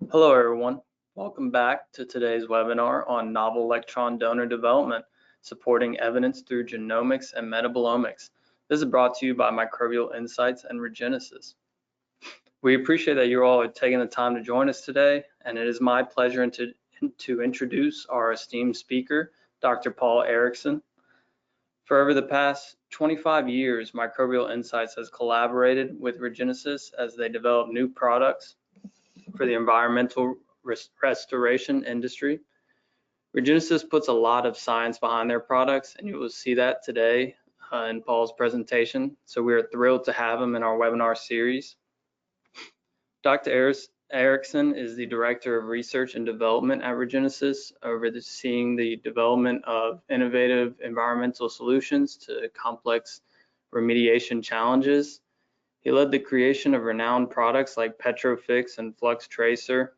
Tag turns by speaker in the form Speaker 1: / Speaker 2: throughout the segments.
Speaker 1: Hello everyone, welcome back to today's webinar on novel electron donor development, supporting evidence through genomics and metabolomics. This is brought to you by Microbial Insights and Regenesis. We appreciate that you all are taking the time to join us today, and it is my pleasure to introduce our esteemed speaker, Dr. Paul Erickson. For over the past 25 years, Microbial Insights has collaborated with Regenesis as they develop new products for the environmental restoration industry. Regenesis puts a lot of science behind their products, and you will see that today in Paul's presentation. So we are thrilled to have him in our webinar series. Dr. Erickson is the Director of Research and Development at Regenesis, overseeing the development of innovative environmental solutions to complex remediation challenges. He led the creation of renowned products like Petrofix and Flux Tracer.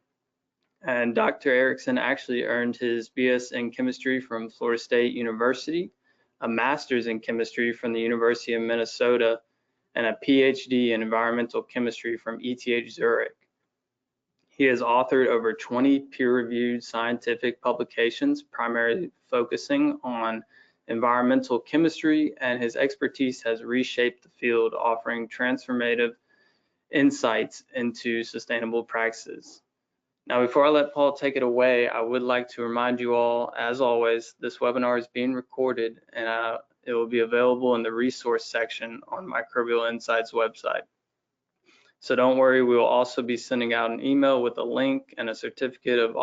Speaker 1: And Dr. Erickson actually earned his BS in chemistry from Florida State University, a master's in chemistry from the University of Minnesota, and a PhD in environmental chemistry from ETH Zurich. He has authored over 20 peer-reviewed scientific publications, primarily focusing on environmental chemistry, and his expertise has reshaped the field, offering transformative insights into sustainable practices. Now, before I let Paul take it away, I would like to remind you all, as always, this webinar is being recorded and it will be available in the resource section on Microbial Insights website. So don't worry, we will also be sending out an email with a link and a certificate of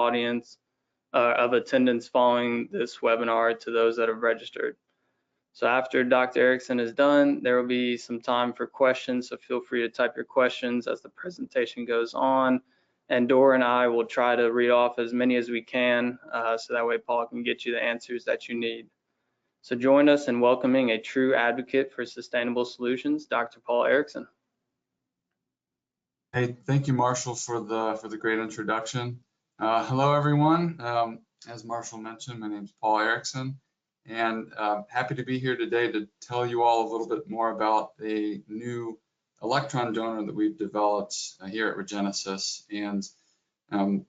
Speaker 1: attendance following this webinar to those that have registered. So after Dr. Erickson is done, there will be some time for questions, so feel free to type your questions as the presentation goes on. And Dora and I will try to read off as many as we can, so that way Paul can get you the answers that you need. So join us in welcoming a true advocate for sustainable solutions, Dr. Paul Erickson.
Speaker 2: Hey, thank you, Marshall, for the great introduction. Hello, everyone. As Marshall mentioned, my name is Paul Erickson, and happy to be here today to tell you all a little bit more about a new electron donor that we've developed here at Regenesis. And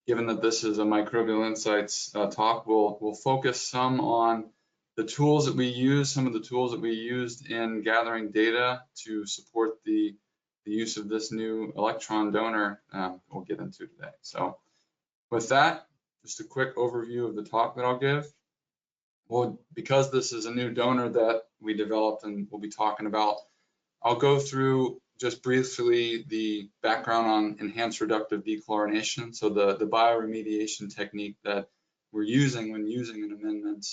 Speaker 2: given that this is a Microbial Insights talk, we'll focus some on the tools that we use, some of the tools that we used in gathering data to support the use of this new electron donor we'll get into today. So with that, just a quick overview of the talk that I'll give. Well, because this is a new donor that we developed and we'll be talking about, I'll go through just briefly the background on enhanced reductive dechlorination, so the bioremediation technique that we're using when using an amendment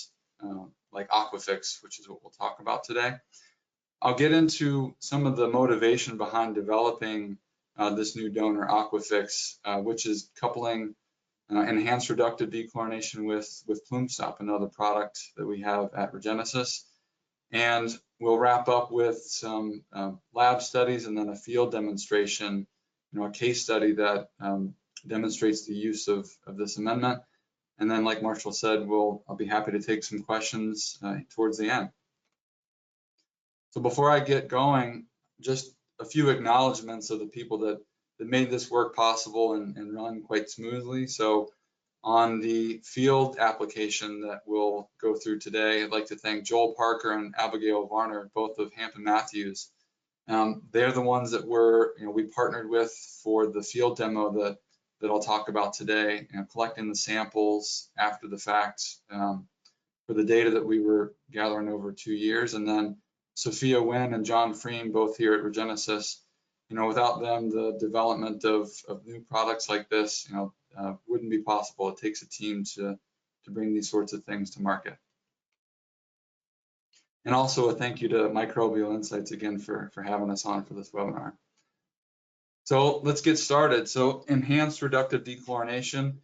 Speaker 2: like Aquafix, which is what we'll talk about today. I'll get into some of the motivation behind developing this new donor Aquafix, which is coupling enhanced reductive dechlorination with Plume Stop, another product that we have at Regenesis. And we'll wrap up with some lab studies and then a field demonstration, a case study that demonstrates the use of this amendment. And then, like Marshall said, I'll be happy to take some questions towards the end. So before I get going, just a few acknowledgements of the people that made this work possible and run quite smoothly. So on the field application that we'll go through today, I'd like to thank Joel Parker and Abigail Varner, both of Hampton Matthews. They're the ones that we partnered with for the field demo that I'll talk about today, collecting the samples after the fact for the data that we were gathering over 2 years. And then Sophia Wynn and John Freem, both here at Regenesis. Without them, the development of new products like this, wouldn't be possible. It takes a team to bring these sorts of things to market. And also a thank you to Microbial Insights again for having us on for this webinar. So let's get started. So enhanced reductive dechlorination,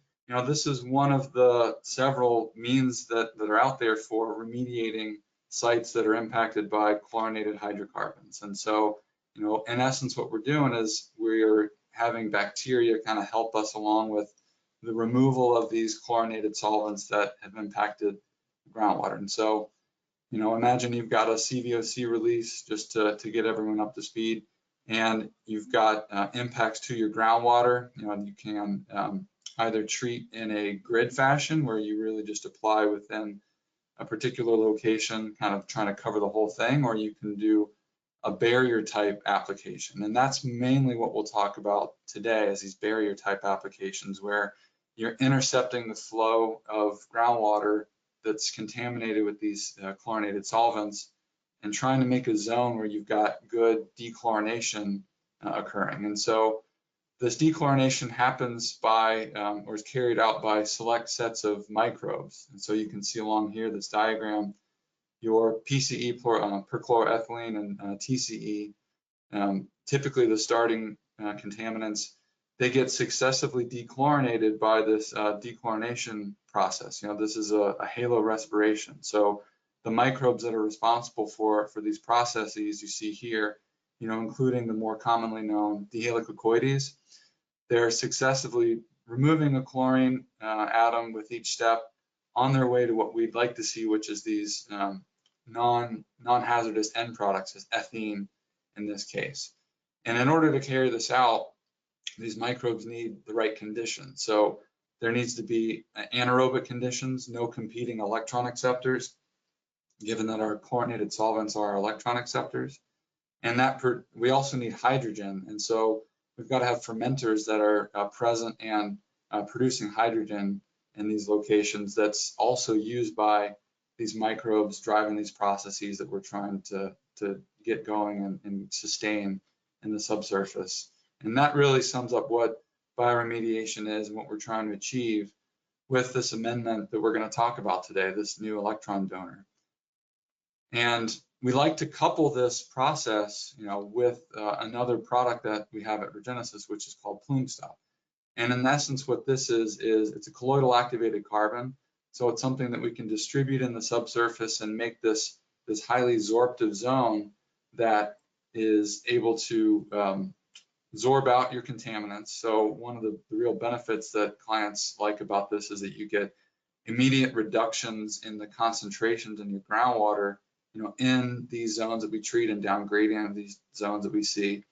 Speaker 2: this is one of the several means that are out there for remediating sites that are impacted by chlorinated hydrocarbons. And so, in essence, what we're doing is we're having bacteria kind of help us along with the removal of these chlorinated solvents that have impacted groundwater. And so, imagine you've got a CVOC release, just to get everyone up to speed. And you've got impacts to your groundwater. You can either treat in a grid fashion where you really just apply within a particular location, kind of trying to cover the whole thing, or you can do a barrier type application. And that's mainly what we'll talk about today, is these barrier type applications where you're intercepting the flow of groundwater that's contaminated with these chlorinated solvents and trying to make a zone where you've got good dechlorination occurring. And so this dechlorination happens by, or is carried out by select sets of microbes. And so you can see along here, this diagram, your PCE, perchloroethylene, and TCE, typically the starting contaminants, they get successively dechlorinated by this dechlorination process. This is a halo respiration. So the microbes that are responsible for these processes you see here, including the more commonly known D. helicoides, they're successively removing a chlorine atom with each step on their way to what we'd like to see, which is these non-hazardous end products, as ethene in this case. And in order to carry this out, these microbes need the right conditions. So there needs to be anaerobic conditions, no competing electron acceptors, given that our chlorinated solvents are electron acceptors. And we also need hydrogen. And so we've got to have fermenters that are present and producing hydrogen in these locations that's also used by these microbes driving these processes that we're trying to get going and sustain in the subsurface. And that really sums up what bioremediation is and what we're trying to achieve with this amendment that we're going to talk about today, this new electron donor. And we like to couple this process, with another product that we have at Regenesis, which is called PlumeStop. And in essence, what this is it's a colloidal activated carbon. So it's something that we can distribute in the subsurface and make this highly sorptive zone that is able to sorb out your contaminants. So one of the real benefits that clients like about this is that you get immediate reductions in the concentrations in your groundwater, in these zones that we treat and down gradient of these zones that we see.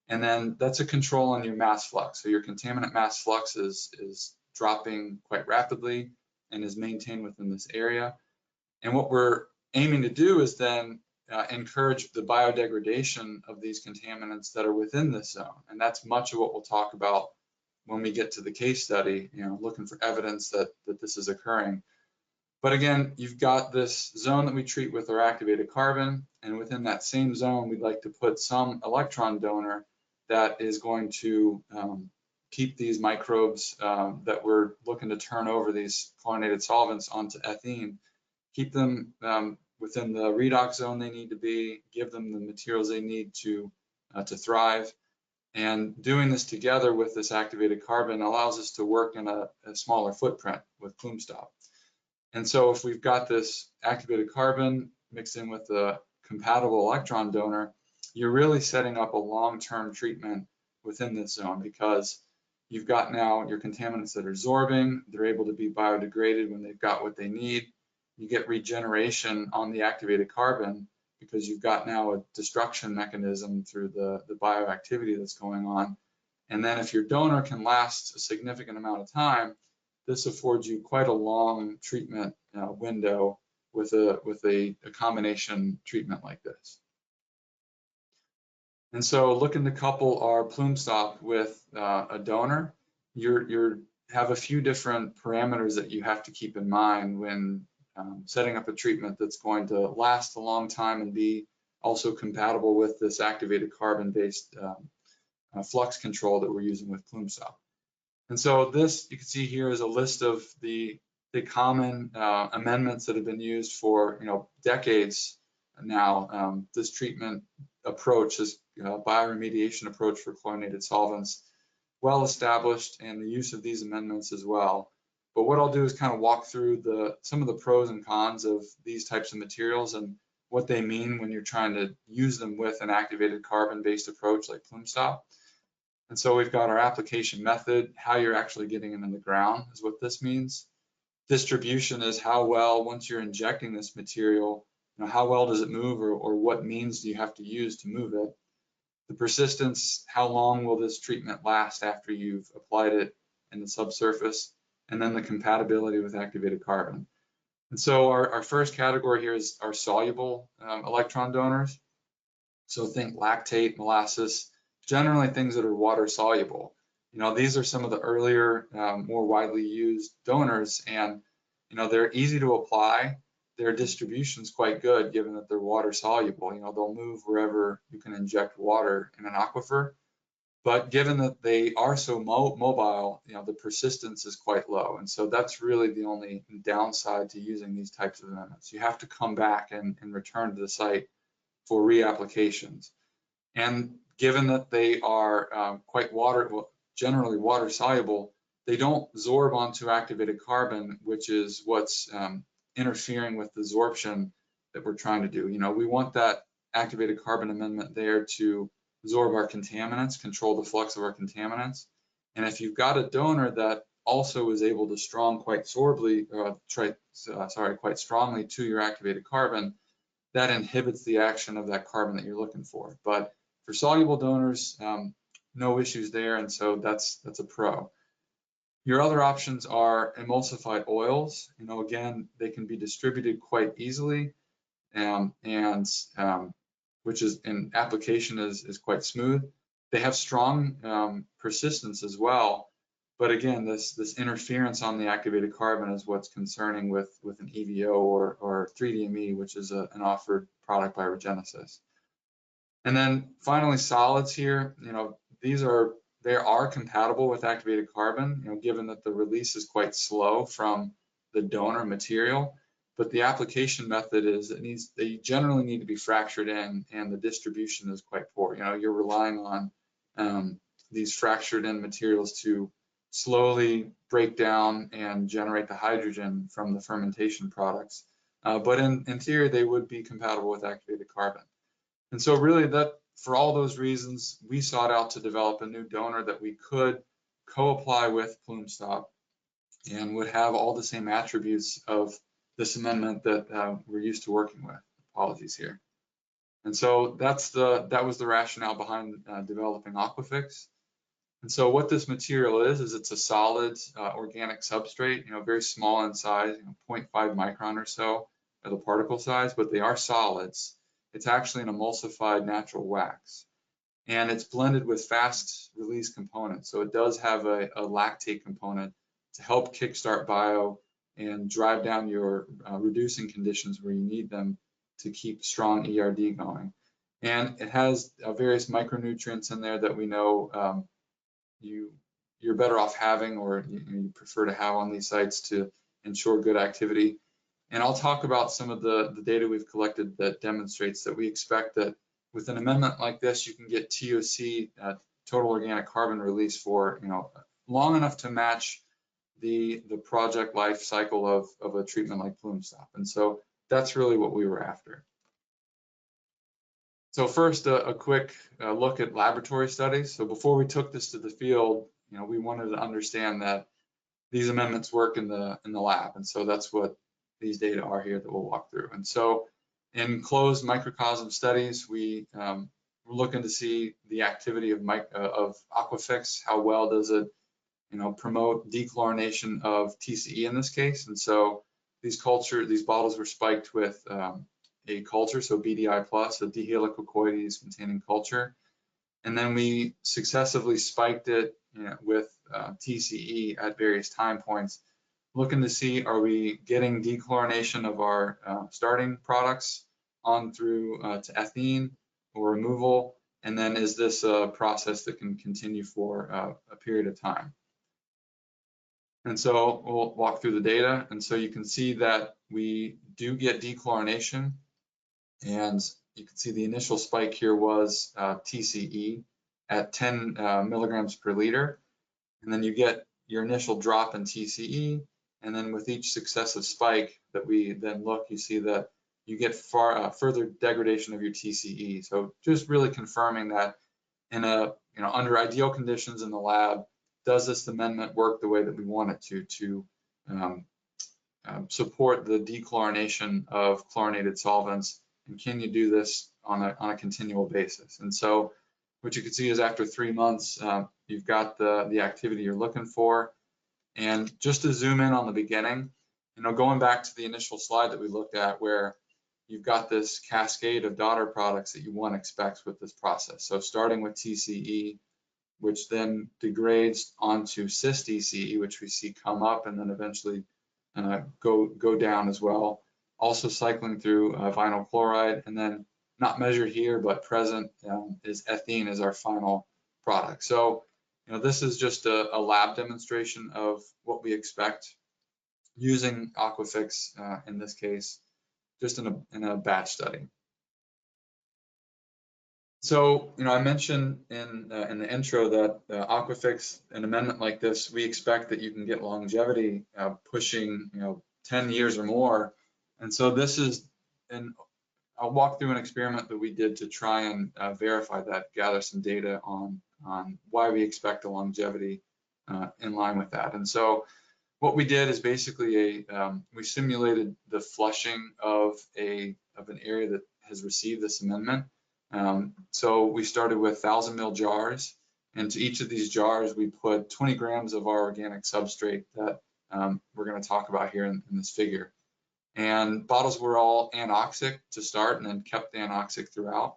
Speaker 2: And then that's a control on your mass flux. So your contaminant mass flux is dropping quite rapidly and is maintained within this area. And what we're aiming to do is then encourage the biodegradation of these contaminants that are within this zone. And that's much of what we'll talk about when we get to the case study, looking for evidence that this is occurring. But again, you've got this zone that we treat with our activated carbon, and within that same zone, we'd like to put some electron donor that is going to keep these microbes that we're looking to turn over these chlorinated solvents onto ethene, keep them within the redox zone they need to be, give them the materials they need to thrive. And doing this together with this activated carbon allows us to work in a smaller footprint with PlumeStop. And so if we've got this activated carbon mixed in with a compatible electron donor, you're really setting up a long-term treatment within this zone, because you've got now your contaminants that are sorbing, they're able to be biodegraded when they've got what they need. You get regeneration on the activated carbon because you've got now a destruction mechanism through the bioactivity that's going on. And then if your donor can last a significant amount of time, this affords you quite a long treatment window with a combination treatment like this. And so looking to couple our PlumeStop with a donor, you have a few different parameters that you have to keep in mind when setting up a treatment that's going to last a long time and be also compatible with this activated carbon-based flux control that we're using with PlumeStop. And so this, you can see here, is a list of the common amendments that have been used for decades now. This treatment approach, this bioremediation approach for chlorinated solvents, well established, and the use of these amendments as well. But what I'll do is kind of walk through some of the pros and cons of these types of materials and what they mean when you're trying to use them with an activated carbon-based approach like PlumeStop. And so we've got our application method, how you're actually getting them in the ground is what this means. Distribution is how well, once you're injecting this material, how well does it move, or what means do you have to use to move it. the persistence, how long will this treatment last after you've applied it in the subsurface, and then the compatibility with activated carbon. And so our first category here is our soluble electron donors. So think lactate, molasses, generally things that are water soluble. These are some of the earlier, more widely used donors, and they're easy to apply. Their distribution is quite good given that they're water soluble. They'll move wherever you can inject water in an aquifer. But given that they are so mobile, the persistence is quite low. And so that's really the only downside to using these types of amendments. You have to come back and return to the site for reapplications. And given that they are generally water soluble, they don't absorb onto activated carbon, which is what's interfering with the absorption that we're trying to do. We want that activated carbon amendment there to absorb our contaminants, control the flux of our contaminants. And if you've got a donor that also is able to quite strongly to your activated carbon, that inhibits the action of that carbon that you're looking for. But for soluble donors, no issues there, and so that's a pro. Your other options are emulsified oils. Again, they can be distributed quite easily, which is in application is quite smooth. They have strong persistence as well, but again, this interference on the activated carbon is what's concerning with an EVO or 3DME, which is an offered product by Regenesis. And then finally, solids here. They are compatible with activated carbon, given that the release is quite slow from the donor material. But the application method is they generally need to be fractured in, and the distribution is quite poor. You're relying on these fractured in materials to slowly break down and generate the hydrogen from the fermentation products. But in theory, they would be compatible with activated carbon. And so really for all those reasons, we sought out to develop a new donor that we could co-apply with Plume Stop and would have all the same attributes of this amendment that we're used to working with. Apologies here. And so that was the rationale behind developing Aquafix. And so what this material is it's a solid organic substrate, very small in size, 0.5 micron or so of the particle size, but they are solids. It's actually an emulsified natural wax, and it's blended with fast release components. So it does have a lactate component to help kickstart bio and drive down your reducing conditions where you need them to keep strong ERD going. And it has various micronutrients in there that we know you're better off having, or you prefer to have on these sites to ensure good activity. And I'll talk about some of the data we've collected that demonstrates that we expect that with an amendment like this, you can get TOC, total organic carbon release, for long enough to match the project life cycle of a treatment like Plume Stop. And so that's really what we were after. So first, a quick look at laboratory studies. So before we took this to the field, we wanted to understand that these amendments work in the lab, and so that's what these data are here that we'll walk through. And so in closed microcosm studies, we're looking to see the activity of Aquafix. How well does it promote dechlorination of TCE in this case? And so these bottles were spiked with a culture, so BDI plus, a dihelicocoides containing culture. And then we successively spiked it with TCE at various time points, looking to see, are we getting dechlorination of our starting products on through to ethene or removal, and then is this a process that can continue for a period of time? And so we'll walk through the data, and so you can see that we do get dechlorination, and you can see the initial spike here was TCE at 10 milligrams per liter, and then you get your initial drop in TCE, and then with each successive spike that we then look, you see that you get further degradation of your TCE. So just really confirming that in under ideal conditions in the lab, does this amendment work the way that we want it to support the dechlorination of chlorinated solvents, and can you do this on a continual basis? And so what you can see is after 3 months, you've got the activity you're looking for. And just to zoom in on the beginning, going back to the initial slide that we looked at where you've got this cascade of daughter products that one expects with this process. So starting with TCE, which then degrades onto cis DCE, which we see come up and then eventually go down as well. Also cycling through vinyl chloride, and then not measured here but present is ethene as our final product. So this is just a lab demonstration of what we expect using Aquafix in this case, just in a batch study. So, I mentioned in the intro that Aquafix, an amendment like this, we expect that you can get longevity pushing 10 years or more. And so this is, and I'll walk through an experiment that we did to try and verify that, gather some data on why we expect a longevity in line with that. And so what we did is basically we simulated the flushing of an area that has received this amendment. So we started with 1,000 ml jars, and to each of these jars we put 20 grams of our organic substrate that we're going to talk about here in this figure. And bottles were all anoxic to start and then kept anoxic throughout.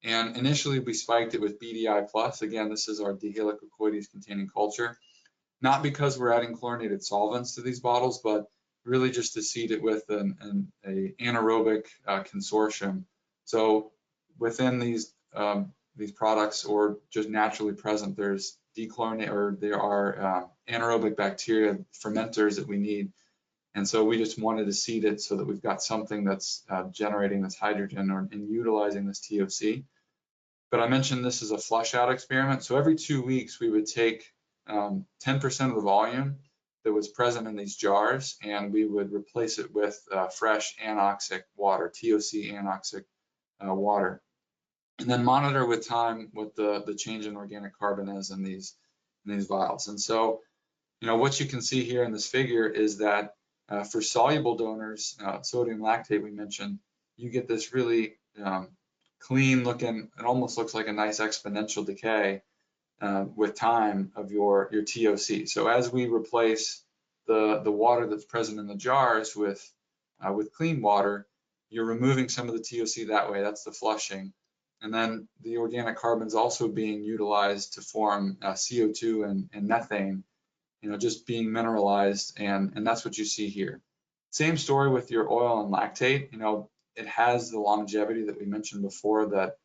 Speaker 2: And initially we spiked it with BDI+. Again, this is our dihelicocoides containing culture. Not because we're adding chlorinated solvents to these bottles, but really just to seed it with an anaerobic consortium. So within these products, or just naturally present, there's there are anaerobic bacteria, fermenters that we need. And so we just wanted to seed it so that we've got something that's generating this hydrogen and utilizing this TOC. But I mentioned this is a flush out experiment. So every 2 weeks we would take 10% of the volume that was present in these jars, and we would replace it with fresh anoxic water, TOC anoxic water, and then monitor with time what the change in organic carbon is in these vials. And so, what you can see here in this figure is that for soluble donors, sodium lactate we mentioned, you get this really clean looking, it almost looks like a nice exponential decay with time of your TOC. So as we replace the water that's present in the jars with clean water, you're removing some of the TOC that way. That's the flushing. And then the organic carbon is also being utilized to form CO2 and methane, just being mineralized, and that's what you see here. Same story with your oil and lactate. It has the longevity that we mentioned before that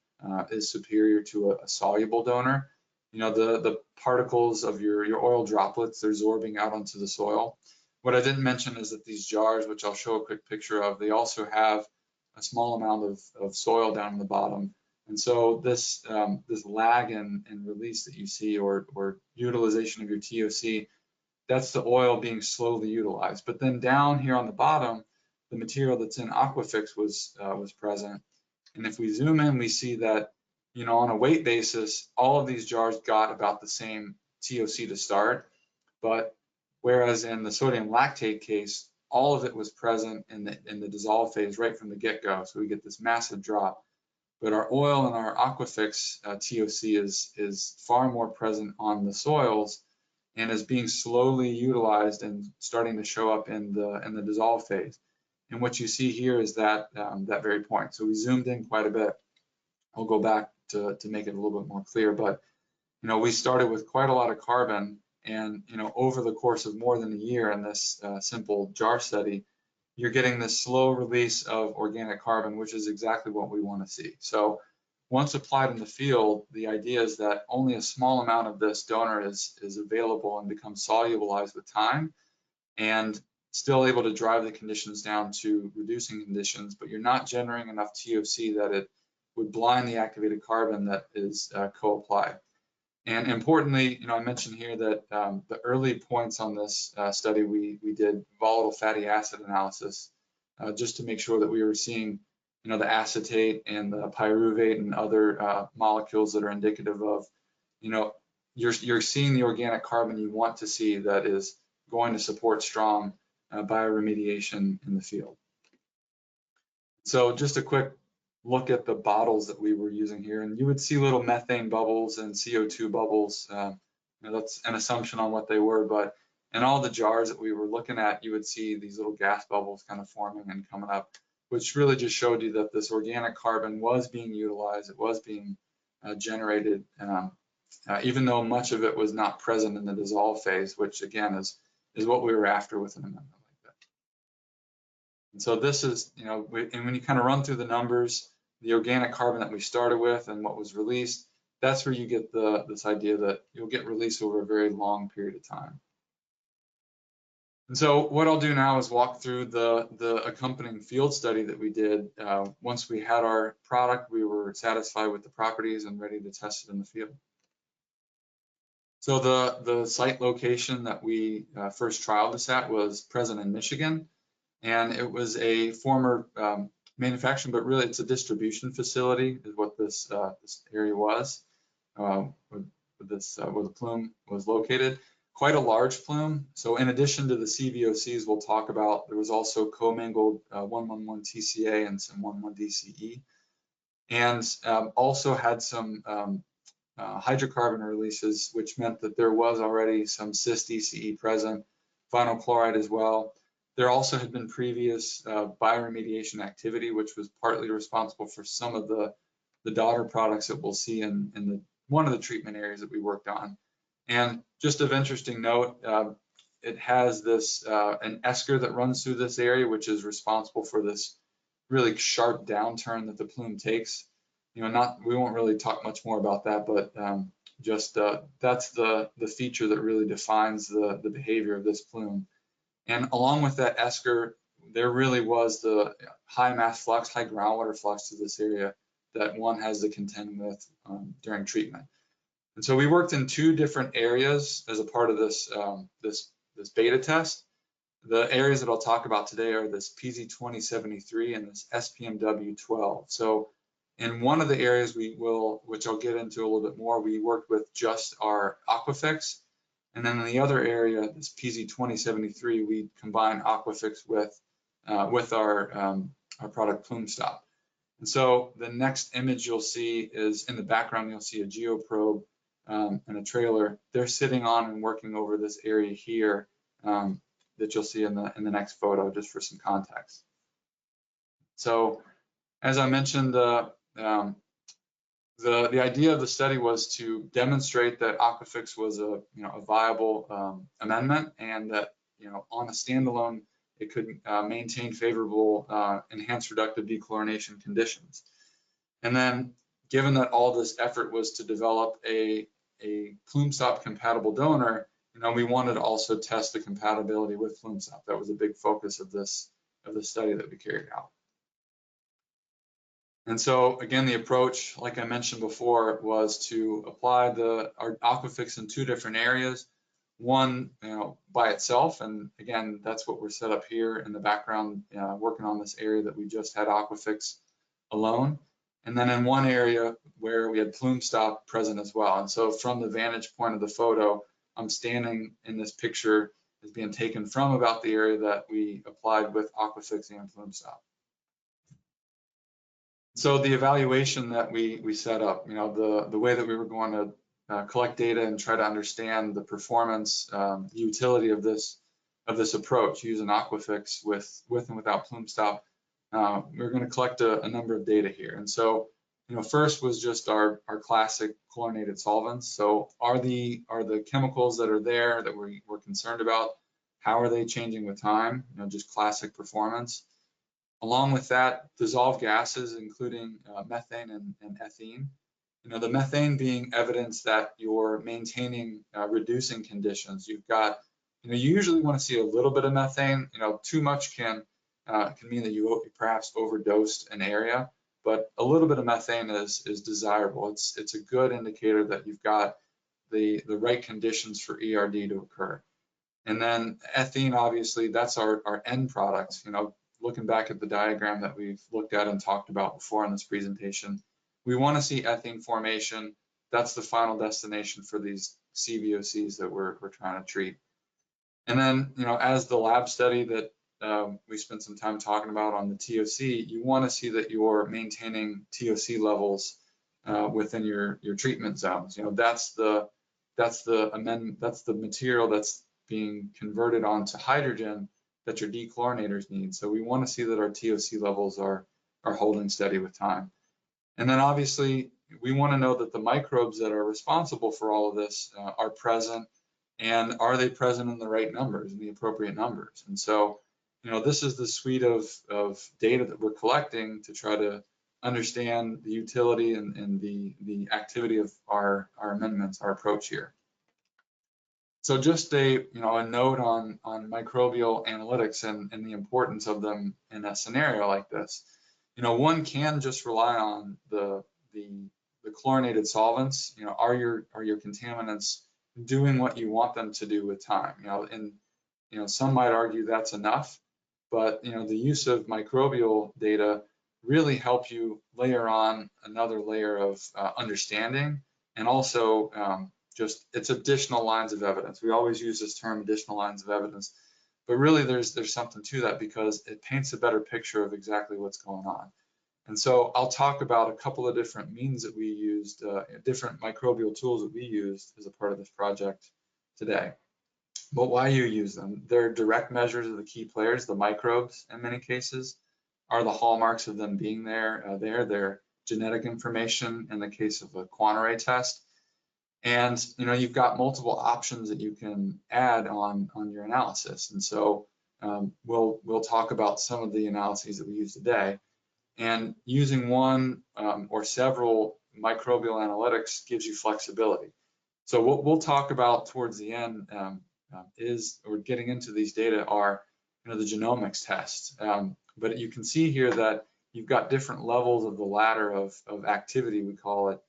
Speaker 2: is superior to a soluble donor. The particles of your oil droplets, they're sorbing out onto the soil. What I didn't mention is that these jars, which I'll show a quick picture of, they also have a small amount of soil down in the bottom. And so this lag and release that you see, or utilization of your TOC, that's the oil being slowly utilized. But then down here on the bottom, the material that's in Aquafix was present. And if we zoom in, we see that, on a weight basis, all of these jars got about the same TOC to start. But whereas in the sodium lactate case, all of it was present in the dissolve phase right from the get-go. So we get this massive drop. But our oil and our Aquafix TOC is far more present on the soils and is being slowly utilized and starting to show up in the dissolve phase. And what you see here is that very point. So we zoomed in quite a bit. I'll go back to make it a little bit more clear. But we started with quite a lot of carbon, and over the course of more than a year in this simple jar study, you're getting this slow release of organic carbon, which is exactly what we want to see. So once applied in the field, the idea is that only a small amount of this donor is available and becomes solubilized with time, and still able to drive the conditions down to reducing conditions, but you're not generating enough TOC that it would blind the activated carbon that is co-applied. And importantly, I mentioned here that the early points on this study, we did volatile fatty acid analysis just to make sure that we were seeing, the acetate and the pyruvate and other molecules that are indicative of, you're seeing the organic carbon you want to see that is going to support strong bioremediation in the field. So just a quick look at the bottles that we were using here, and you would see little methane bubbles and CO2 bubbles. That's an assumption on what they were, but in all the jars that we were looking at, you would see these little gas bubbles kind of forming and coming up, which really just showed you that this organic carbon was being utilized, it was being generated, even though much of it was not present in the dissolve phase, which again is what we were after with an amendment like that. And so this is, and when you kind of run through the numbers, the organic carbon that we started with and what was released, that's where you get this idea that you'll get released over a very long period of time. And so what I'll do now is walk through the accompanying field study that we did. Once we had our product, we were satisfied with the properties and ready to test it in the field. So the site location that we first trialed this at was present in Michigan, and it was a former manufacturing, but really it's a distribution facility is what this area was, where the plume was located. Quite a large plume. So in addition to the CVOCs we'll talk about, there was also commingled 111 TCA and some 11 DCE, and also had some hydrocarbon releases, which meant that there was already some cis DCE present, vinyl chloride as well. There also had been previous bioremediation activity, which was partly responsible for some of the daughter products that we'll see in one of the treatment areas that we worked on. And just of interesting note, it has this an esker that runs through this area, which is responsible for this really sharp downturn that the plume takes. We won't really talk much more about that, but that's the feature that really defines the behavior of this plume. And along with that esker, there really was the high mass flux, high groundwater flux to this area that one has to contend with during treatment. And so we worked in two different areas as a part of this this beta test. The areas that I'll talk about today are this PZ2073 and this SPMW12. So in one of the areas which I'll get into a little bit more, we worked with just our Aquafix. And then in the other area, this PZ2073, we combine Aquafix with our product Plume Stop. And so the next image you'll see is in the background, you'll see a geoprobe and a trailer. They're sitting on and working over this area here that you'll see in the next photo, just for some context. So as I mentioned, the idea of the study was to demonstrate that Aquafix was a viable amendment, and that on a standalone it could maintain favorable enhanced reductive dechlorination conditions. And then, given that all this effort was to develop a Plume Stop compatible donor, we wanted to also test the compatibility with Plume Stop. That was a big focus of the study that we carried out. And so again, the approach, like I mentioned before, was to apply our Aquafix in two different areas. One, by itself, and again, that's what we're set up here in the background, working on this area that we just had Aquafix alone. And then in one area where we had Plume Stop present as well. And so from the vantage point of the photo, I'm standing in this picture is being taken from about the area that we applied with Aquafix and Plume Stop. So the evaluation that we set up, the way that we were going to collect data and try to understand the performance, the utility of this approach using Aquafix with and without Plume Stop, we're going to collect a number of data here. And so, first was just our classic chlorinated solvents. So are the chemicals that are there that we're concerned about, how are they changing with time? Just classic performance. Along with that, dissolved gases, including methane and ethene. The methane being evidence that you're maintaining reducing conditions. You've got, you usually want to see a little bit of methane. Too much can mean that you perhaps overdosed an area, but a little bit of methane is desirable. It's a good indicator that you've got the right conditions for ERD to occur. And then ethene, obviously, that's our end product. Looking back at the diagram that we've looked at and talked about before in this presentation, we want to see ethene formation. That's the final destination for these CVOCs that we're trying to treat. And then, as the lab study that we spent some time talking about on the TOC, you want to see that you're maintaining TOC levels within your treatment zones. That's the material that's being converted onto hydrogen that your dechlorinators need. So we want to see that our TOC levels are holding steady with time. And then obviously we want to know that the microbes that are responsible for all of this are present, and are they present in the right numbers, in the appropriate numbers. And so, this is the suite of data that we're collecting to try to understand the utility and the activity of our amendments, our approach here. So just a note on microbial analytics and the importance of them in a scenario like this. One can just rely on the chlorinated solvents. Are your contaminants doing what you want them to do with time? And some might argue that's enough, but the use of microbial data really help you layer on another layer of understanding, and also just it's additional lines of evidence. We always use this term, additional lines of evidence, but really there's something to that because it paints a better picture of exactly what's going on. And so I'll talk about a couple of different means that we used, different microbial tools that we used as a part of this project today. But why you use them? They're direct measures of the key players. The microbes, in many cases, are the hallmarks of them being there. Their genetic information in the case of a quant-array test. And you've got multiple options that you can add on your analysis. And so we'll talk about some of the analyses that we use today. And using one or several microbial analytics gives you flexibility. So what we'll talk about towards the end or getting into these data are the genomics tests. But you can see here that you've got different levels of the ladder of activity, we call it,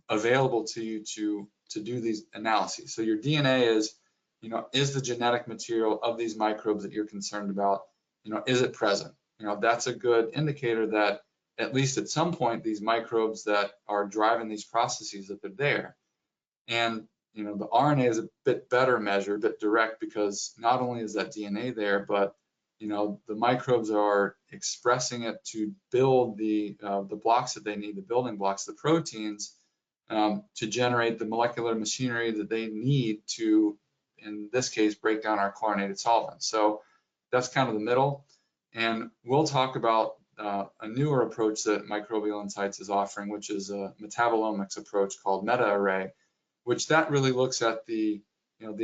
Speaker 2: available to you to do these analyses. So your DNA is the genetic material of these microbes that you're concerned about, is it present? That's a good indicator that at least at some point these microbes that are driving these processes, that they're there. And the RNA is a bit better measure, a bit direct, because not only is that DNA there, but the microbes are expressing it to build the blocks that they need, the building blocks, the proteins, to generate the molecular machinery that they need to, in this case, break down our chlorinated solvents. So that's kind of the middle. And we'll talk about a newer approach that Microbial Insights is offering, which is a metabolomics approach called meta-array, which that really looks at the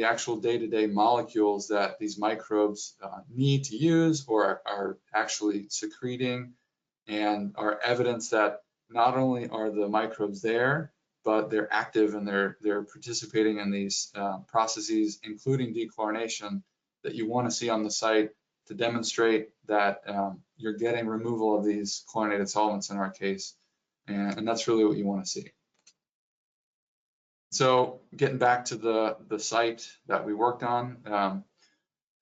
Speaker 2: actual day-to-day molecules that these microbes need to use or are actually secreting, and are evidence that not only are the microbes there, but they're active and they're participating in these processes, including dechlorination, that you want to see on the site to demonstrate that you're getting removal of these chlorinated solvents in our case, and that's really what you want to see. So getting back to the site that we worked on,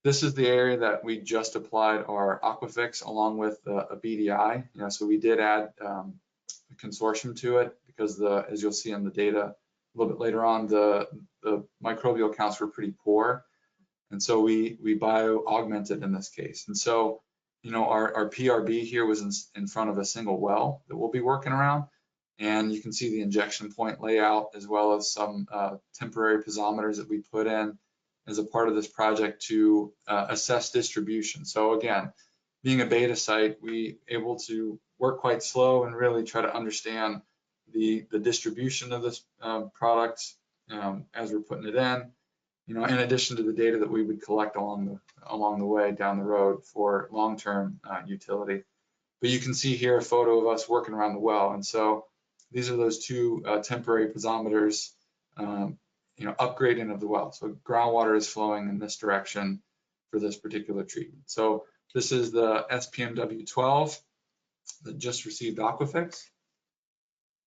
Speaker 2: this is the area that we just applied our Aquafix along with a BDI. So we did add a consortium to it because as you'll see in the data a little bit later on, the microbial counts were pretty poor. And so we bio-augmented in this case. And so, our PRB here was in front of a single well that we'll be working around. And you can see the injection point layout, as well as some temporary piezometers that we put in as a part of this project to assess distribution. So again, being a beta site, we able to work quite slow and really try to understand the distribution of this product as we're putting it in. In addition to the data that we would collect along the way down the road for long-term utility. But you can see here a photo of us working around the well. And so these are those two temporary piezometers, upgrading of the well. So groundwater is flowing in this direction for this particular treatment. So this is the SPMW12 that just received Aquafix.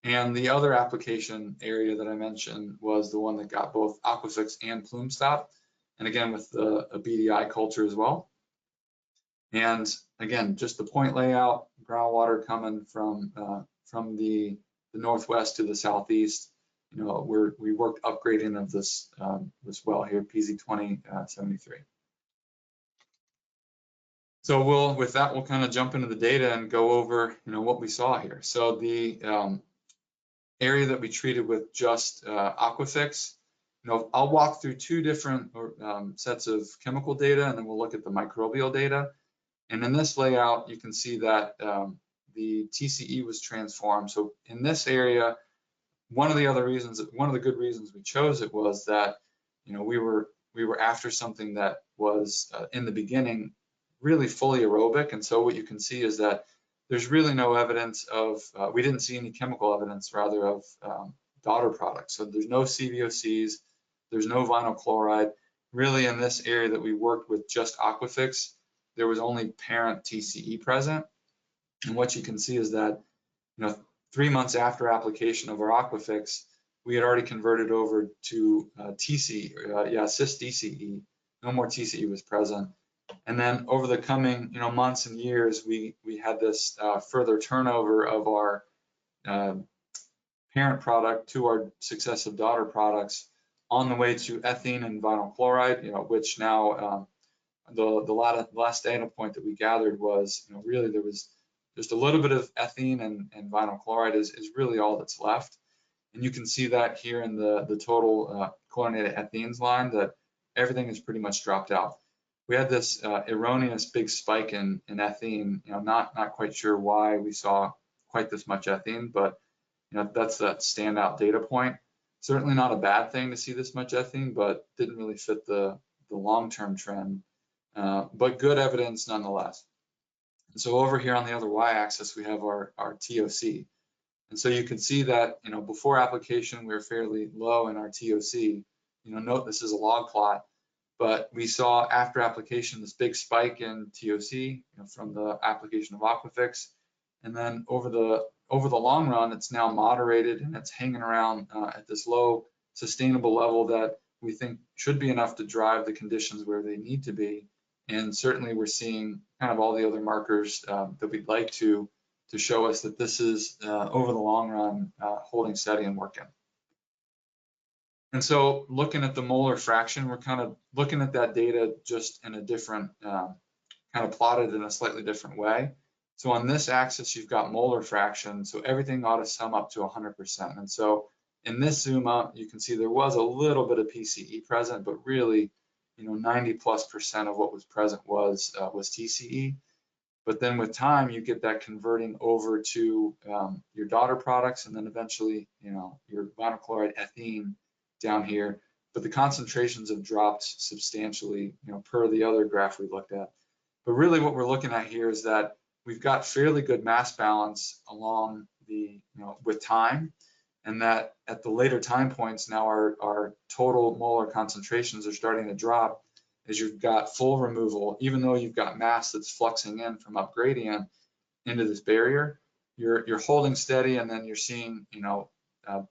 Speaker 2: And the other application area that I mentioned was the one that got both Aquafix and Plume Stop, and again with a BDI culture as well. And again, just the point layout, groundwater coming from the northwest to the southeast. We worked upgrading of this well here, PZ2073. So with that, we'll kind of jump into the data and go over, what we saw here. So the area that we treated with just Aquafix, I'll walk through two different sets of chemical data, and then we'll look at the microbial data. And in this layout, you can see that the TCE was transformed. So in this area, one of the good reasons we chose it was that, we were after something that was in the beginning really fully aerobic. And so what you can see is that there's really no evidence of, we didn't see any chemical evidence rather of daughter products. So there's no CVOCs, there's no vinyl chloride. Really in this area that we worked with just Aquafix, there was only parent TCE present. And what you can see is that, 3 months after application of our Aquafix, we had already converted over to cis DCE. No more TCE was present. And then over the coming, months and years, we had this further turnover of our parent product to our successive daughter products on the way to ethene and vinyl chloride, which now the last data point that we gathered was, really there was just a little bit of ethene and vinyl chloride is really all that's left. And you can see that here in the total chlorinated ethenes line, that everything is pretty much dropped out. We had this erroneous big spike in ethene, not quite sure why we saw quite this much ethene, but that's that standout data point. Certainly not a bad thing to see this much ethene, but didn't really fit the long-term trend, but good evidence nonetheless. And so over here on the other y-axis, we have our TOC. And so you can see that, before application, we were fairly low in our TOC. Note this is a log plot, but we saw after application this big spike in TOC, from the application of Aquafix. And then over the long run, it's now moderated and it's hanging around at this low sustainable level that we think should be enough to drive the conditions where they need to be. And certainly we're seeing kind of all the other markers that we'd like to show us that this is over the long run holding steady and working. And so looking at the molar fraction, we're kind of looking at that data just in a different, kind of plotted in a slightly different way. So on this axis, you've got molar fraction. So everything ought to sum up to 100%. And so in this zoom out, you can see there was a little bit of PCE present, but really, 90+% of what was present was TCE. But then with time, you get that converting over to your daughter products, and then eventually, your vinyl chloride ethene down here. But the concentrations have dropped substantially, per the other graph we looked at. But really what we're looking at here is that we've got fairly good mass balance along the, with time, and that at the later time points now our total molar concentrations are starting to drop as you've got full removal. Even though you've got mass that's fluxing in from up gradient into this barrier, you're holding steady, and then you're seeing,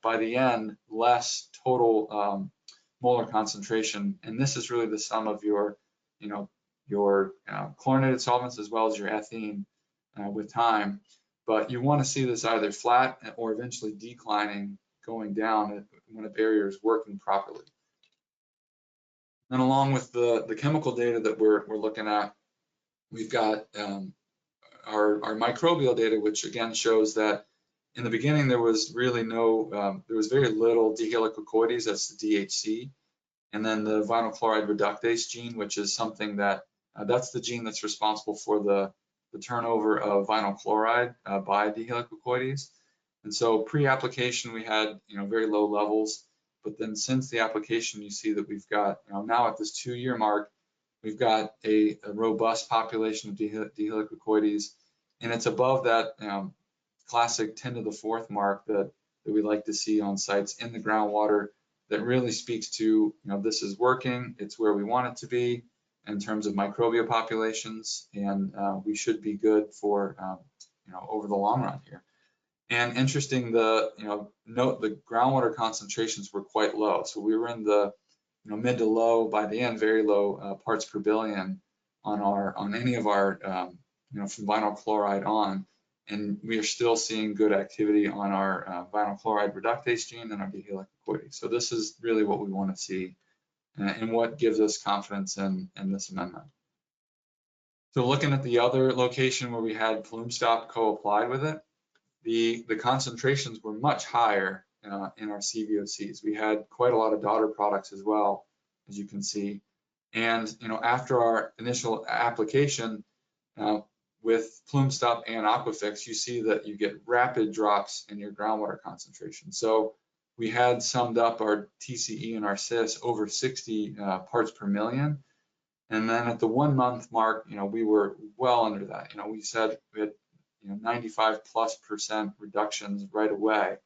Speaker 2: by the end, less total molar concentration. And this is really the sum of your chlorinated solvents as well as your ethene with time. But you want to see this either flat or eventually declining, going down when a barrier is working properly. And along with the chemical data that we're looking at, we've got our microbial data, which again shows that in the beginning there was really there was very little dihelicocoides, that's the DHC, and then the vinyl chloride reductase gene, which is something that that's the gene that's responsible for the turnover of vinyl chloride by dihelicocoides. And so pre-application we had very low levels, but then since the application you see that we've got now at this 2-year mark, we've got a robust population of dihelicocoides, and it's above that classic 10 to the 4th mark that we like to see on sites in the groundwater. That really speaks to this is working, it's where we want it to be in terms of microbial populations, and we should be good for over the long run here. And interesting, note the groundwater concentrations were quite low. So we were in the mid to low, by the end, very low parts per billion on any of our from vinyl chloride on, and we are still seeing good activity on our vinyl chloride reductase gene and our dihelicocoides. So this is really what we want to see, and what gives us confidence in this amendment. So looking at the other location where we had plume stop co-applied with it, the concentrations were much higher in our CVOCs. We had quite a lot of daughter products as well, as you can see. And after our initial application with plume stop and aquafix, you see that you get rapid drops in your groundwater concentration. So we had summed up our TCE and our CIS over 60 parts per million. And then at the 1 month mark, we were well under that. We said we had 95+% reductions right away.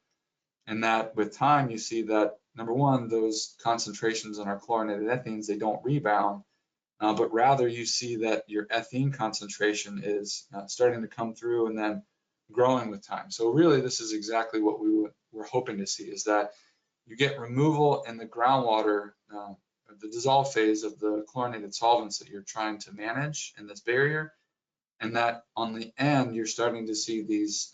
Speaker 2: And that with time, you see that, number one, those concentrations in our chlorinated ethynes, they don't rebound, but rather you see that your ethene concentration is starting to come through and then growing with time. So really, this is exactly what we were hoping to see, is that you get removal in the groundwater, the dissolve phase of the chlorinated solvents that you're trying to manage in this barrier, and that on the end, you're starting to see these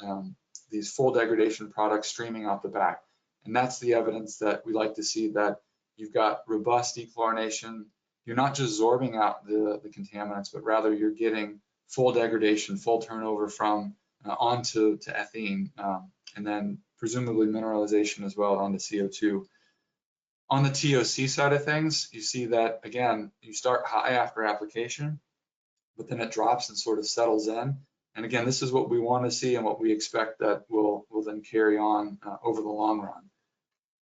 Speaker 2: full degradation products streaming out the back. And that's the evidence that we like to see, that you've got robust dechlorination. You're not just sorbing out the contaminants, but rather you're getting full degradation, full turnover from onto ethene, and then presumably mineralization as well onto CO2. On the TOC side of things, you see that, again, you start high after application, but then it drops and sort of settles in. And again, this is what we want to see and what we expect that will then carry on over the long run.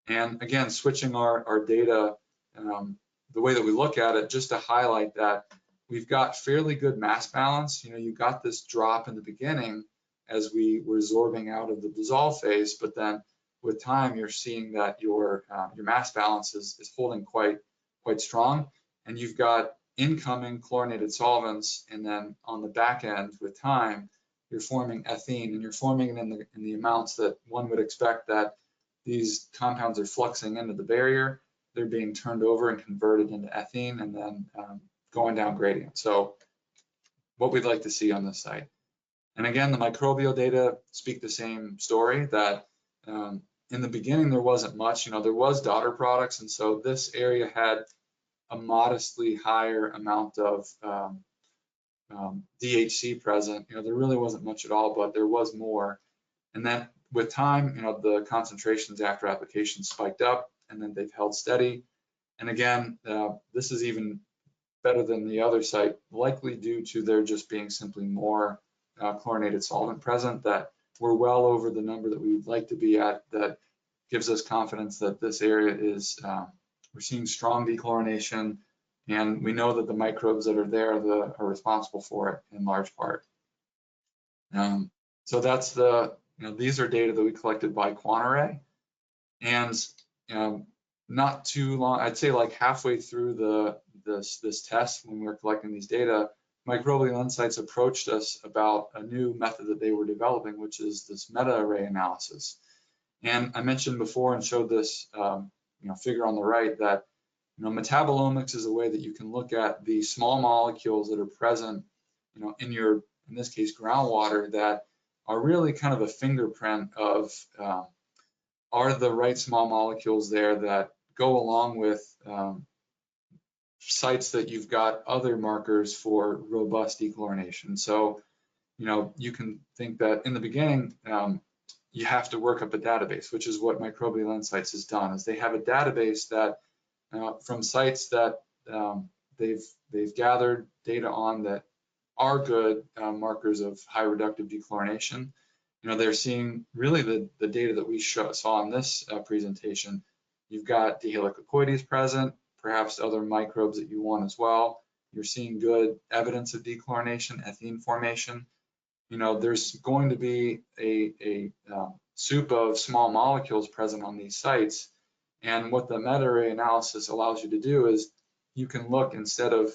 Speaker 2: And again, switching our data, the way that we look at it, just to highlight that we've got fairly good mass balance. You got this drop in the beginning as we were sorbing out of the dissolve phase, but then with time, you're seeing that your mass balance is holding quite strong, and you've got incoming chlorinated solvents, and then on the back end, with time, you're forming ethene, and you're forming it in the amounts that one would expect that these compounds are fluxing into the barrier. They're being turned over and converted into ethene, and then going down gradient. So what we'd like to see on this site. And again, the microbial data speak the same story, that in the beginning, there wasn't much. There was daughter products, and so this area had a modestly higher amount of DHC present. There really wasn't much at all, but there was more. And then with time, the concentrations after application spiked up, and then they've held steady. And again, this is even better than the other site, likely due to there just being simply more chlorinated solvent present, that we're well over the number that we would like to be at. That gives us confidence that this area is, we're seeing strong dechlorination, and we know that the microbes that are there are responsible for it in large part. So that's these are data that we collected by Quantarray, and not too long, I'd say like halfway through this test, when we were collecting these data, Microbial Insights approached us about a new method that they were developing, which is this meta-array analysis. And I mentioned before and showed this figure on the right that metabolomics is a way that you can look at the small molecules that are present in this case, groundwater, that are really kind of a fingerprint of are the right small molecules there that go along with sites that you've got other markers for robust dechlorination. So, you can think that in the beginning, you have to work up a database, which is what Microbial Insights has done, is they have a database that from sites that they've gathered data on that are good markers of high reductive dechlorination. They're seeing really the data that we saw in this presentation. You've got D. helicocoides present, perhaps other microbes that you want as well. You're seeing good evidence of dechlorination, ethene formation. There's going to be a soup of small molecules present on these sites. And what the meta-array analysis allows you to do is you can look instead of,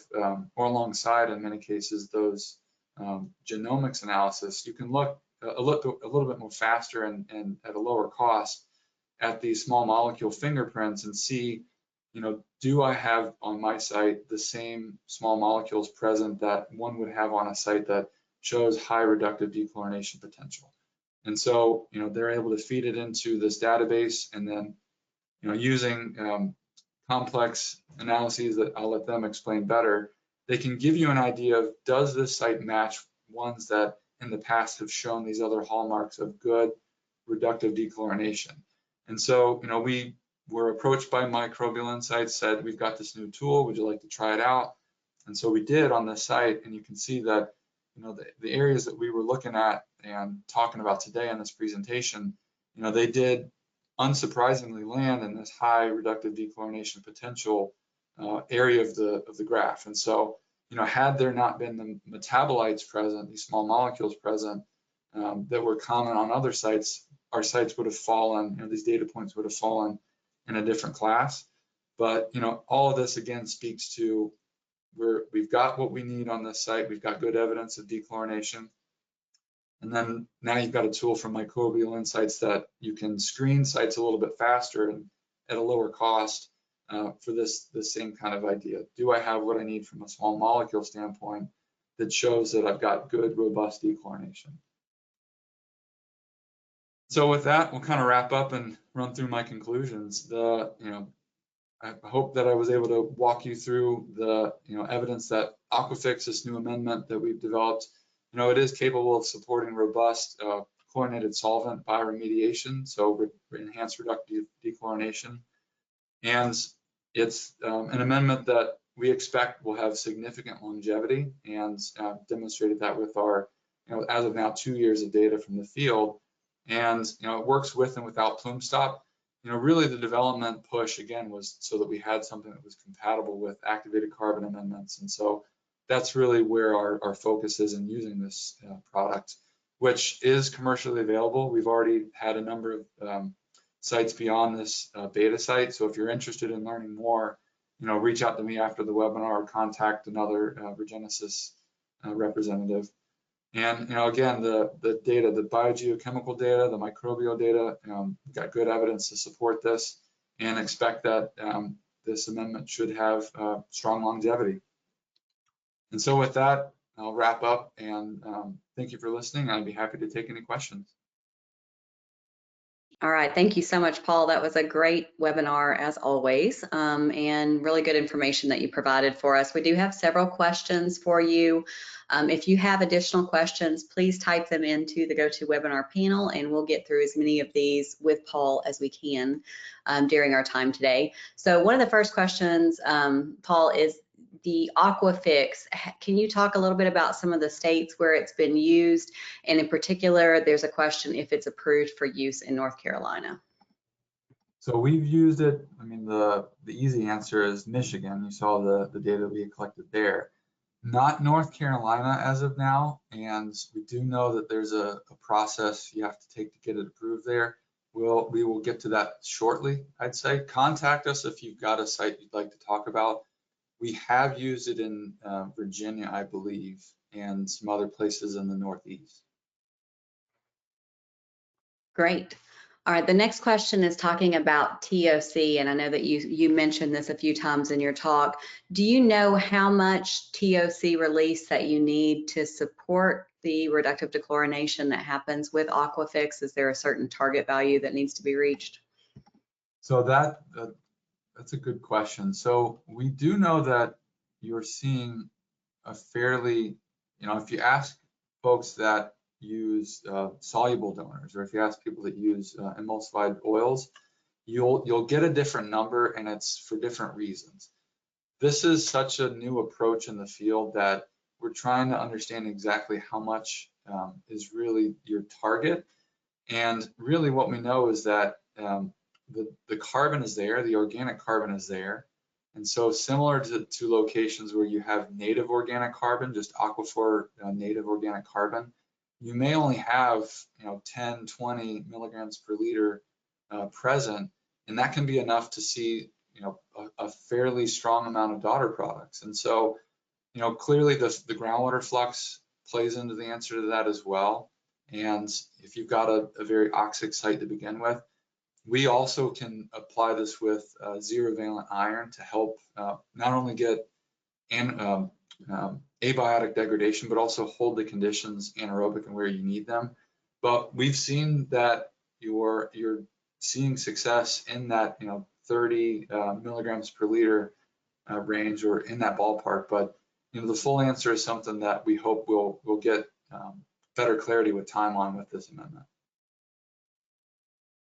Speaker 2: or alongside in many cases, those genomics analysis, you can look a little bit more faster and at a lower cost at these small molecule fingerprints and see, do I have on my site the same small molecules present that one would have on a site that shows high reductive dechlorination potential. And so, they're able to feed it into this database, and then, using complex analyses that I'll let them explain better, they can give you an idea of, does this site match ones that in the past have shown these other hallmarks of good reductive dechlorination. And so, we were approached by Microbial Insights, said, we've got this new tool, would you like to try it out? And so we did on this site, and you can see that, the areas that we were looking at and talking about today in this presentation, they did unsurprisingly land in this high reductive dechlorination potential area of the graph. And so, had there not been the metabolites present, these small molecules present, that were common on other sites, our sites would have fallen, these data points would have fallen in a different class. But, all of this again speaks to we've got what we need on this site. We've got good evidence of dechlorination. And then now you've got a tool from Microbial Insights that you can screen sites a little bit faster and at a lower cost for this same kind of idea. Do I have what I need from a small molecule standpoint that shows that I've got good, robust dechlorination? So with that, we'll kind of wrap up and run through my conclusions. I hope that I was able to walk you through the evidence that Aquafix, this new amendment that we've developed, it is capable of supporting robust chlorinated solvent bioremediation, so enhanced reductive dechlorination. And it's an amendment that we expect will have significant longevity, and demonstrated that with our, as of now, 2 years of data from the field. And it works with and without plume stop. Really the development push again was so that we had something that was compatible with activated carbon amendments. And so that's really where our focus is in using this product, which is commercially available. We've already had a number of sites beyond this beta site. So if you're interested in learning more, reach out to me after the webinar or contact another Regenesis representative. And again, the data, the biogeochemical data, the microbial data, we've got good evidence to support this, and expect that this amendment should have strong longevity. And so with that, I'll wrap up, and thank you for listening. I'd be happy to take any questions.
Speaker 3: All right, thank you so much, Paul. That was a great webinar as always, and really good information that you provided for us. We do have several questions for you. If you have additional questions, please type them into the GoToWebinar panel, and we'll get through as many of these with Paul as we can during our time today. So one of the first questions, Paul, is the Aquafix. Can you talk a little bit about some of the states where it's been used? And in particular, there's a question if it's approved for use in North Carolina.
Speaker 2: So we've used it, the easy answer is Michigan. You saw the data we collected there. Not North Carolina as of now, and we do know that there's a process you have to take to get it approved there. We will get to that shortly, I'd say. Contact us if you've got a site you'd like to talk about. We have used it in Virginia, I believe, and some other places in the Northeast.
Speaker 3: Great. All right, the next question is talking about TOC, and I know that you mentioned this a few times in your talk. Do you know how much TOC release that you need to support the reductive dechlorination that happens with Aquafix? Is there a certain target value that needs to be reached?
Speaker 2: So that's a good question. So we do know that you're seeing a fairly, if you ask folks that use soluble donors, or if you ask people that use emulsified oils, you'll get a different number, and it's for different reasons. This is such a new approach in the field that we're trying to understand exactly how much is really your target. And really what we know is that the carbon is there, the organic carbon is there. And so similar to locations where you have native organic carbon, just aquifer native organic carbon, you may only have 10, 20 milligrams per liter present, and that can be enough to see a fairly strong amount of daughter products. And so clearly the groundwater flux plays into the answer to that as well. And if you've got a very oxic site to begin with, we also can apply this with zero valent iron to help not only get abiotic degradation, but also hold the conditions anaerobic and where you need them. But we've seen that you're seeing success in that 30 milligrams per liter range, or in that ballpark. But the full answer is something that we hope we'll get better clarity with time on with this amendment.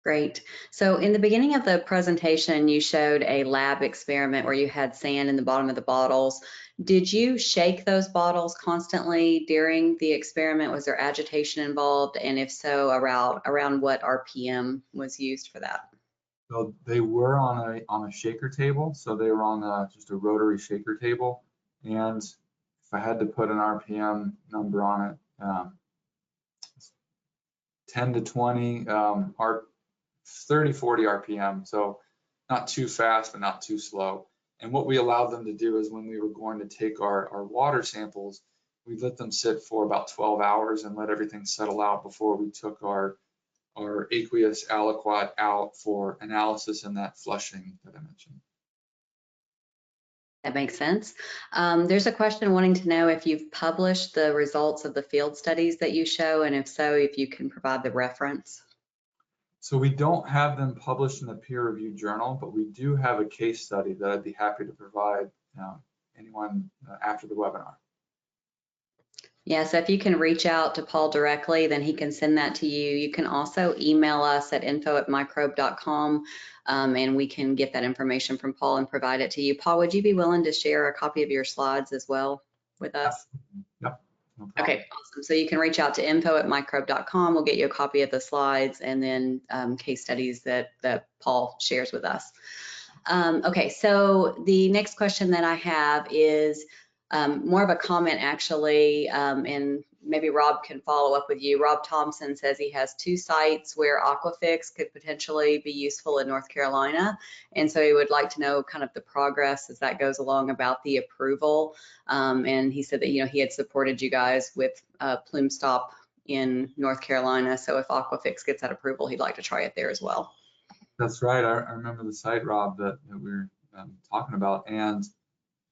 Speaker 3: Great. So in the beginning of the presentation, you showed a lab experiment where you had sand in the bottom of the bottles. Did you shake those bottles constantly during the experiment? Was there agitation involved? And if so, around what RPM was used for that?
Speaker 2: So they were on a shaker table. So they were on just a rotary shaker table. And if I had to put an RPM number on it, 10 to 20, 30, 40 RPM. So not too fast, but not too slow. And what we allowed them to do is when we were going to take our water samples, we let them sit for about 12 hours and let everything settle out before we took our aqueous aliquot out for analysis and that flushing that I mentioned.
Speaker 3: That makes sense. There's a question wanting to know if you've published the results of the field studies that you show, and if so, if you can provide the reference.
Speaker 2: So we don't have them published in a peer-reviewed journal, but we do have a case study that I'd be happy to provide anyone after the webinar.
Speaker 3: Yeah, so if you can reach out to Paul directly, then he can send that to you. You can also email us at info@microbe.com, and we can get that information from Paul and provide it to you. Paul, would you be willing to share a copy of your slides as well with us?
Speaker 2: Yep. No problem.
Speaker 3: Okay, awesome. So you can reach out to info@microbe.com. We'll get you a copy of the slides and then case studies that Paul shares with us. Okay, so the next question that I have is more of a comment actually, and maybe Rob can follow up with you. Rob Thompson says he has 2 sites where Aquafix could potentially be useful in North Carolina. And so he would like to know kind of the progress as that goes along about the approval. And he said that, he had supported you guys with Plume Stop in North Carolina. So if Aquafix gets that approval, he'd like to try it there as well.
Speaker 2: That's right. I remember the site, Rob, that we were talking about. And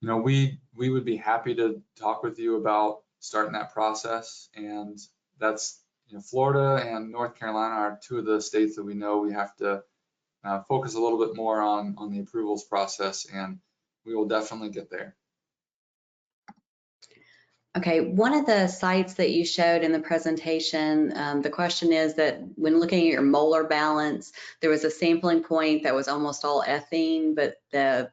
Speaker 2: we would be happy to talk with you about starting that process. And that's, Florida and North Carolina are 2 of the states that we know we have to focus a little bit more on the approvals process, and we will definitely get there.
Speaker 3: Okay, one of the sites that you showed in the presentation, the question is that when looking at your molar balance, there was a sampling point that was almost all ethene, but the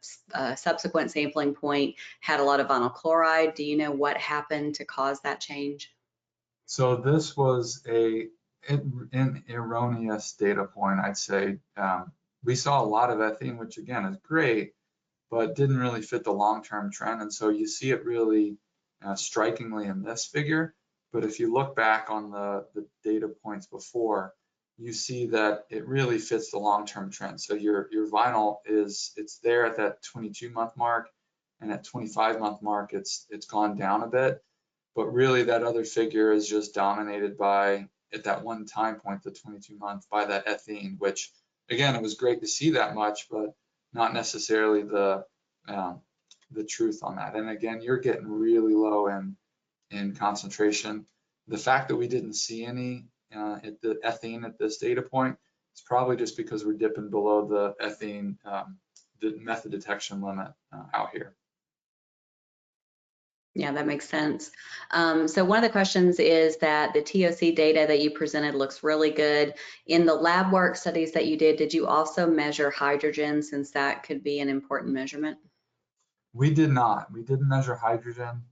Speaker 3: subsequent sampling point had a lot of vinyl chloride. Do you know what happened to cause that change?
Speaker 2: So this was an erroneous data point, I'd say. We saw a lot of ethene, which again is great, but didn't really fit the long-term trend. And so you see it really strikingly in this figure, but if you look back on the data points before, you see that it really fits the long-term trend. So your vinyl it's there at that 22-month mark, and at 25-month mark it's gone down a bit, but really that other figure is just dominated by, at that one time point, the 22-month, by that ethene, which again, it was great to see that much, but not necessarily the truth on that. And again, you're getting really low in concentration. The fact that we didn't see any at the ethene at this data point is probably just because we're dipping below the ethene the method detection limit out here.
Speaker 3: Yeah, that makes sense. So one of the questions is that the TOC data that you presented looks really good. In the lab work studies that you did you also measure hydrogen, since that could be an important measurement?
Speaker 2: We did not. We didn't measure hydrogen.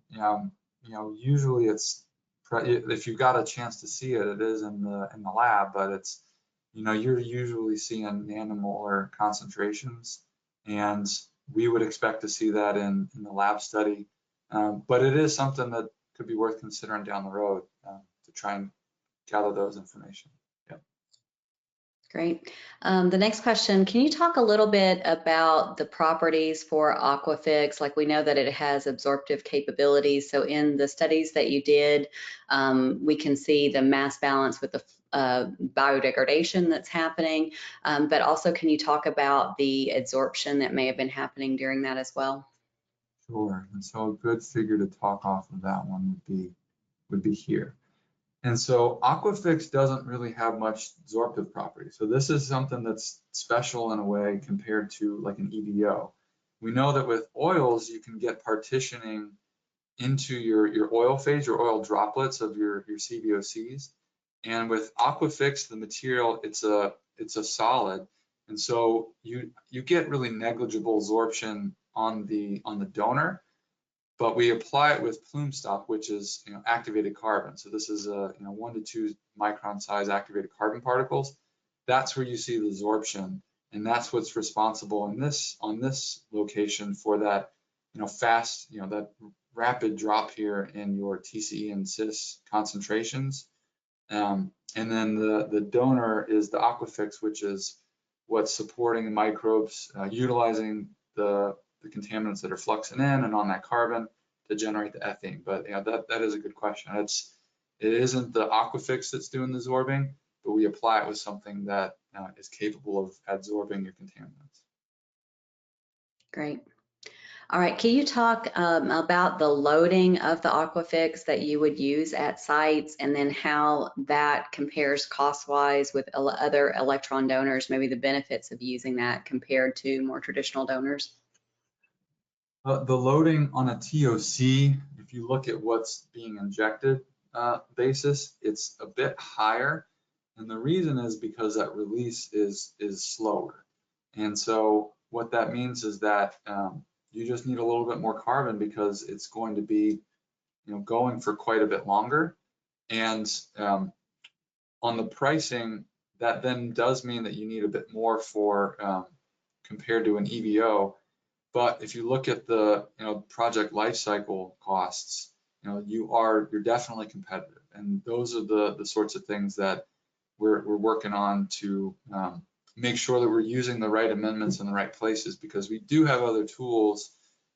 Speaker 2: Usually it's, if you've got a chance to see it, it is in the lab, but it's, you're usually seeing nanomolar concentrations, and we would expect to see that in the lab study. But it is something that could be worth considering down the road to try and gather those information. Yep.
Speaker 3: Great. The next question, can you talk a little bit about the properties for Aquafix? Like, we know that it has absorptive capabilities. So in the studies that you did, we can see the mass balance with the biodegradation that's happening, but also can you talk about the adsorption that may have been happening during that as well?
Speaker 2: Sure. And so a good figure to talk off of that one would be here. And so Aquafix doesn't really have much absorptive property. So this is something that's special in a way compared to like an EBO. We know that with oils, you can get partitioning into your oil phase, your oil droplets of your CVOCs. And with Aquafix, the material, it's a solid, and so you get really negligible absorption on the donor, but we apply it with plume stop, which is activated carbon. So this is 1 to 2 micron size activated carbon particles. That's where you see the absorption, and that's what's responsible on this location for that fast that rapid drop here in your TCE and cis concentrations. And then the donor is the Aquafix, which is what's supporting the microbes, utilizing the contaminants that are fluxing in and on that carbon to generate the ethene. But that is a good question. It isn't the Aquafix that's doing the absorbing, but we apply it with something that is capable of absorbing your contaminants.
Speaker 3: Great. All right, can you talk about the loading of the Aquafix that you would use at sites, and then how that compares cost-wise with other electron donors, maybe the benefits of using that compared to more traditional donors?
Speaker 2: The loading on a TOC, if you look at what's being injected basis, it's a bit higher. And the reason is because that release is slower. And so what that means is that you just need a little bit more carbon because it's going to be going for quite a bit longer. And on the pricing, that then does mean that you need a bit more for compared to an EVO. But if you look at the project lifecycle costs, you're definitely competitive, and those are the sorts of things that we're working on to make sure that we're using the right amendments in the right places, because we do have other tools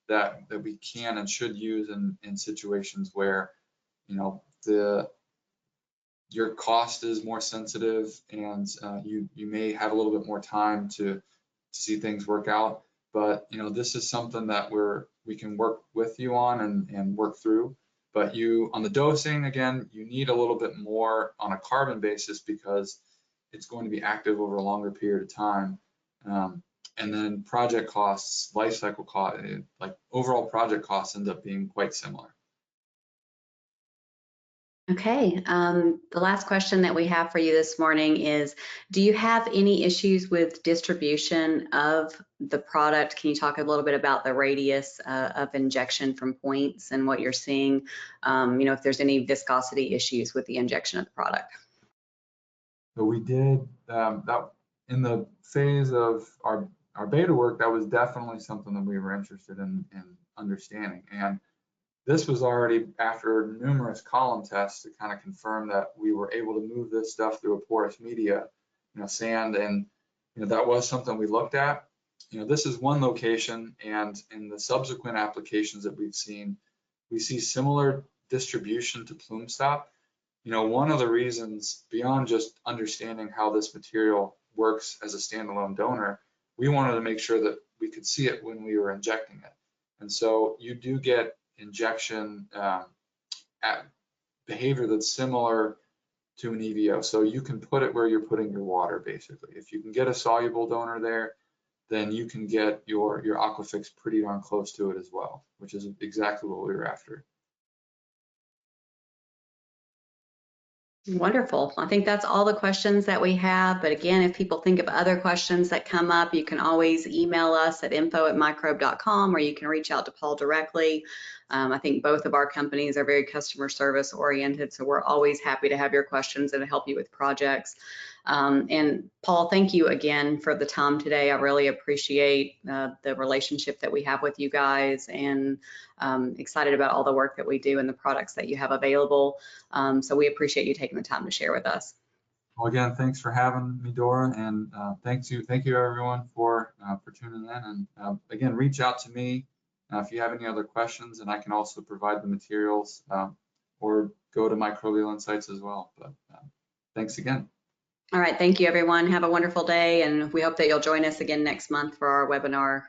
Speaker 2: that we can and should use in situations where your cost is more sensitive, and you may have a little bit more time to see things work out. But this is something that we can work with you on and work through. But on the dosing, again, you need a little bit more on a carbon basis because it's going to be active over a longer period of time. And then project costs, life cycle cost, like overall project costs end up being quite similar.
Speaker 3: Okay, the last question that we have for you this morning is, do you have any issues with distribution of the product? Can you talk a little bit about the radius of injection from points and what you're seeing, if there's any viscosity issues with the injection of the product?
Speaker 2: So we did that in the phase of our beta work. That was definitely something that we were interested in understanding. And this was already after numerous column tests to kind of confirm that we were able to move this stuff through a porous media, sand, and that was something we looked at. This is one location, and in the subsequent applications that we've seen, we see similar distribution to plume stop. One of the reasons, beyond just understanding how this material works as a standalone donor, we wanted to make sure that we could see it when we were injecting it. And so you do get injection at behavior that's similar to an EVO. So you can put it where you're putting your water, basically. If you can get a soluble donor there, then you can get your Aquafix pretty darn close to it as well, which is exactly what we were after.
Speaker 3: Wonderful. I think that's all the questions that we have. But again, if people think of other questions that come up, you can always email us at info@microbe.com, or you can reach out to Paul directly. I think both of our companies are very customer service oriented, so we're always happy to have your questions and to help you with projects. And Paul, thank you again for the time today. I really appreciate the relationship that we have with you guys, and excited about all the work that we do and the products that you have available. So we appreciate you taking the time to share with us.
Speaker 2: Well, again, thanks for having me, Dora, and thank you everyone for tuning in. And again, reach out to me if you have any other questions, and I can also provide the materials or go to Microbial Insights as well. But thanks again.
Speaker 3: All right, thank you everyone. Have a wonderful day, and we hope that you'll join us again next month for our webinar